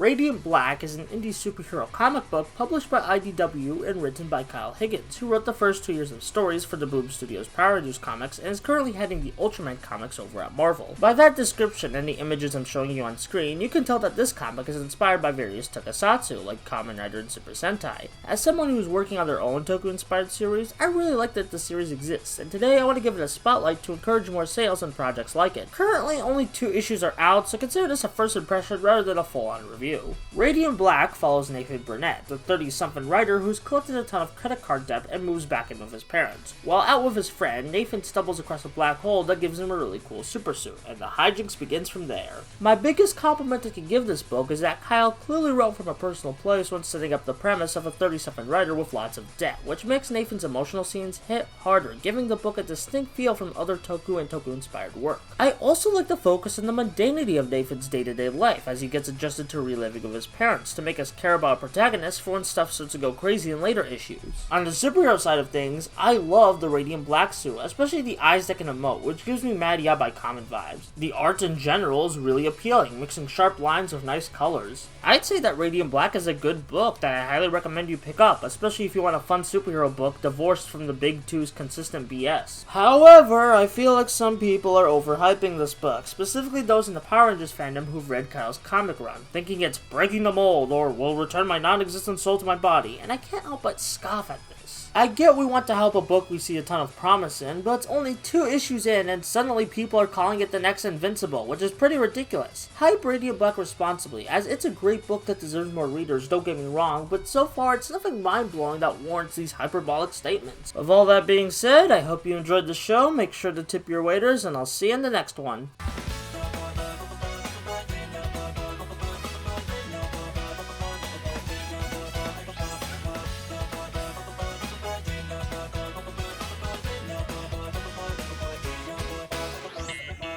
Radiant Black is an indie superhero comic book published by IDW and written by Higgins, who wrote the first 2 years of stories for the Boom Studios Power Rangers comics and is currently heading the Ultraman comics over at Marvel. By that description and the images I'm showing you on screen, you can tell that this comic is inspired by various tokusatsu, like Kamen Rider and Super Sentai. As someone who is working on their own Toku-inspired series, I really like that the series exists, and today I want to give it a spotlight to encourage more sales and projects like it. Currently, only 2 issues are out, so consider this a first impression rather than a full-on review. Radiant Black follows Nathan Burnett, the 30-something writer who's collected a ton of credit card debt and moves back in with his parents. While out with his friend, Nathan stumbles across a black hole that gives him a really cool supersuit, and the hijinks begins from there. My biggest compliment I can give this book is that Kyle clearly wrote from a personal place when setting up the premise of a 30-something writer with lots of debt, which makes Nathan's emotional scenes hit harder, giving the book a distinct feel from other Toku and Toku-inspired work. I also like the focus on the mundanity of Nathan's day-to-day life as he gets adjusted to reliving of his parents to make us care about a protagonist for when stuff starts to go crazy in later issues. On the superhero side of things, I love the Radiant Black suit, especially the eyes that can emote, which gives me Mad Ya by Kamen vibes. The art in general is really appealing, mixing sharp lines with nice colors. I'd say that Radiant Black is a good book that I highly recommend you pick up, especially if you want a fun superhero book divorced from the Big Two's consistent BS. However, I feel like some people are overhyping this book, specifically those in the Power Rangers fandom who've read Kyle's comic run, thinking it's breaking the mold or will return my non-existent soul to my body, and I can't help but scoff at this. I get we want to help a book we see a ton of promise in, but it's only 2 issues in and suddenly people are calling it the next Invincible, which is pretty ridiculous. Hype Radiant Black responsibly, as it's a great book that deserves more readers, don't get me wrong, but so far it's nothing mind-blowing that warrants these hyperbolic statements. With all that being said, I hope you enjoyed the show, make sure to tip your waiters, and I'll see you in the next one.